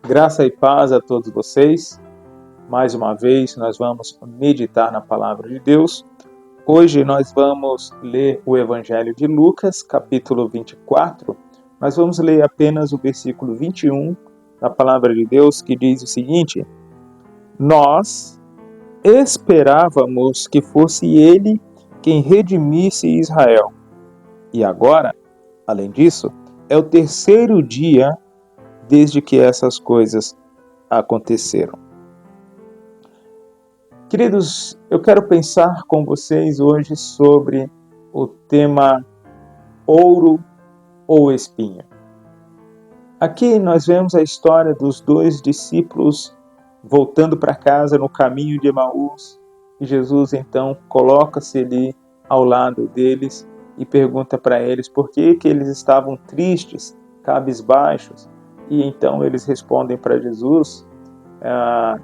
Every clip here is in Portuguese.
Graça e paz a todos vocês. Mais uma vez, nós vamos meditar na palavra de Deus. Hoje nós vamos ler o Evangelho de Lucas, capítulo 24. Nós vamos ler apenas o versículo 21 da palavra de Deus, que diz o seguinte: Nós esperávamos que fosse ele quem redimisse Israel. E agora, além disso, é o terceiro dia desde que essas coisas aconteceram. Queridos, eu quero pensar com vocês hoje sobre o tema ouro ou espinho. Aqui nós vemos a história dos dois discípulos voltando para casa no caminho de Emaús, e Jesus então coloca-se ali ao lado deles e pergunta para eles por que eles estavam tristes, cabisbaixos, e então eles respondem para Jesus: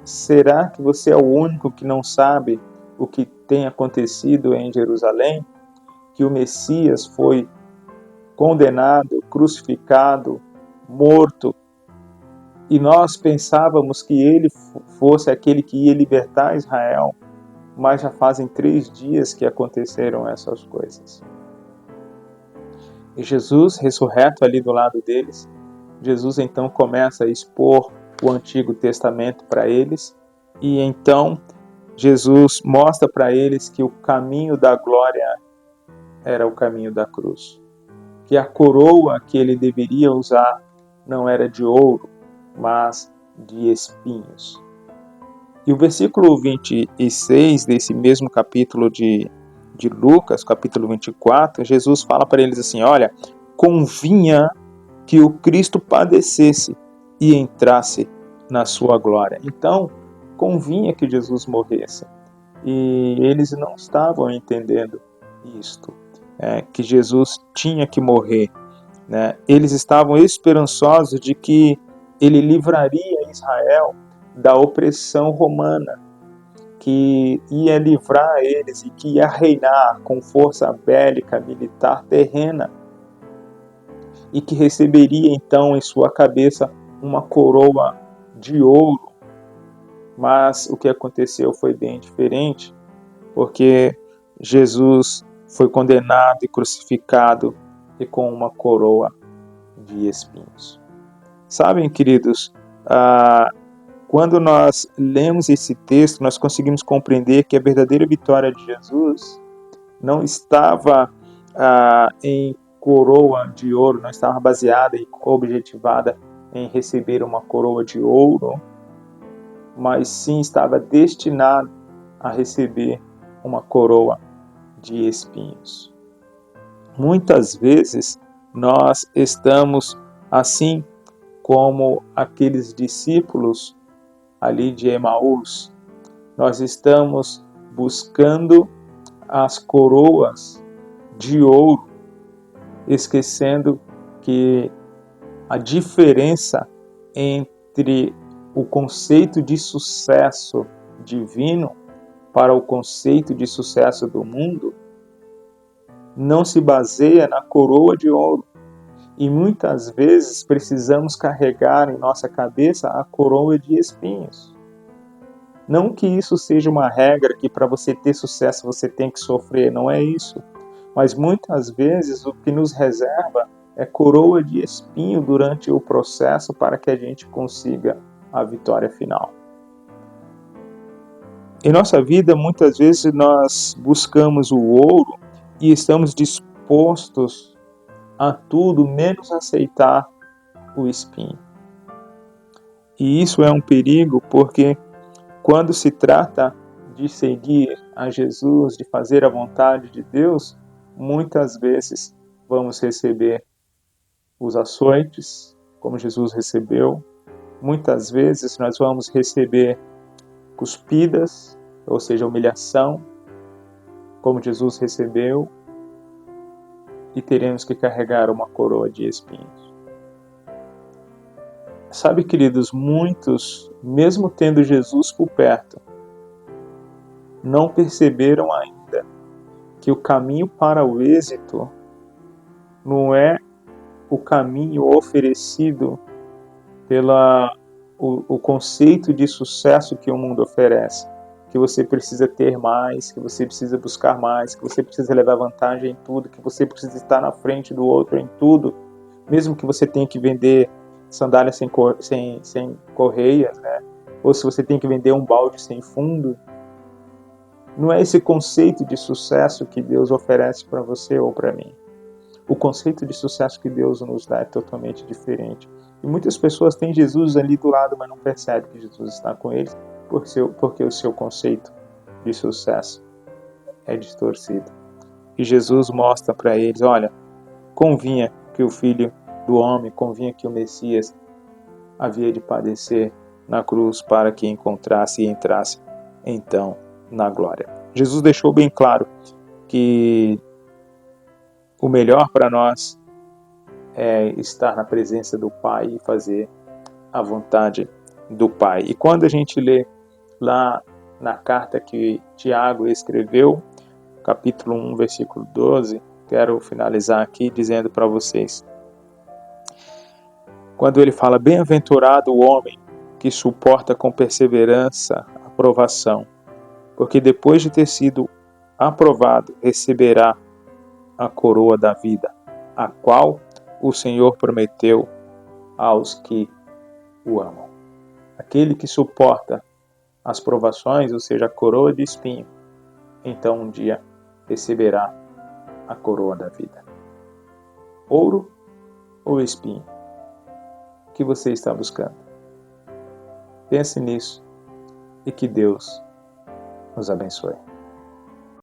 será que você é o único que não sabe o que tem acontecido em Jerusalém? Que o Messias foi condenado, crucificado, morto, e nós pensávamos que ele fosse aquele que ia libertar Israel, mas já fazem 3 dias que aconteceram essas coisas. E Jesus, ressurreto ali do lado deles, Jesus então começa a expor o Antigo Testamento para eles, e então Jesus mostra para eles que o caminho da glória era o caminho da cruz, que a coroa que ele deveria usar não era de ouro, mas de espinhos. E o versículo 26 desse mesmo capítulo de Lucas, capítulo 24, Jesus fala para eles assim: olha, convinha que o Cristo padecesse e entrasse na sua glória. Então, convinha que Jesus morresse. E eles não estavam entendendo isto, que Jesus tinha que morrer. Eles estavam esperançosos de que ele livraria Israel da opressão romana, que ia livrar eles e que ia reinar com força bélica, militar, terrena, e que receberia então em sua cabeça uma coroa de ouro. Mas o que aconteceu foi bem diferente, porque Jesus foi condenado e crucificado e com uma coroa de espinhos. Sabem, queridos, quando nós lemos esse texto, nós conseguimos compreender que a verdadeira vitória de Jesus não estava em coroa de ouro, não estava baseada e objetivada em receber uma coroa de ouro, mas sim estava destinado a receber uma coroa de espinhos. Muitas vezes nós estamos assim como aqueles discípulos ali de Emaús. Nós estamos buscando as coroas de ouro, esquecendo que a diferença entre o conceito de sucesso divino para o conceito de sucesso do mundo não se baseia na coroa de ouro. E muitas vezes precisamos carregar em nossa cabeça a coroa de espinhos. Não que isso seja uma regra que para você ter sucesso você tem que sofrer, não é isso. Mas muitas vezes o que nos reserva é coroa de espinho durante o processo para que a gente consiga a vitória final. Em nossa vida, muitas vezes nós buscamos o ouro e estamos dispostos a tudo menos aceitar o espinho. E isso é um perigo, porque quando se trata de seguir a Jesus, de fazer a vontade de Deus, muitas vezes vamos receber os açoites, como Jesus recebeu. Muitas vezes nós vamos receber cuspidas, ou seja, humilhação, como Jesus recebeu, e teremos que carregar uma coroa de espinhos. Sabe, queridos, muitos, mesmo tendo Jesus por perto, não perceberam ainda que o caminho para o êxito não é o caminho oferecido pela o conceito de sucesso que o mundo oferece, que você precisa ter mais, que você precisa buscar mais, que você precisa levar vantagem em tudo, que você precisa estar na frente do outro em tudo, mesmo que você tenha que vender sandálias sem correias, né? Ou se você tem que vender um balde sem fundo. Não é esse conceito de sucesso que Deus oferece para você ou para mim. O conceito de sucesso que Deus nos dá é totalmente diferente. E muitas pessoas têm Jesus ali do lado, mas não percebem que Jesus está com eles, porque o seu conceito de sucesso é distorcido. E Jesus mostra para eles, olha, convinha que o Filho do Homem, convinha que o Messias havia de padecer na cruz para que encontrasse e entrasse, então, na glória. Jesus deixou bem claro que o melhor para nós é estar na presença do Pai e fazer a vontade do Pai. E quando a gente lê lá na carta que Tiago escreveu, capítulo 1, versículo 12, quero finalizar aqui dizendo para vocês. Quando ele fala, bem-aventurado o homem que suporta com perseverança a provação, porque depois de ter sido aprovado, receberá a coroa da vida, a qual o Senhor prometeu aos que o amam. Aquele que suporta as provações, ou seja, a coroa de espinho, então um dia receberá a coroa da vida. Ouro ou espinho? O que você está buscando? Pense nisso e que Deus nos abençoe.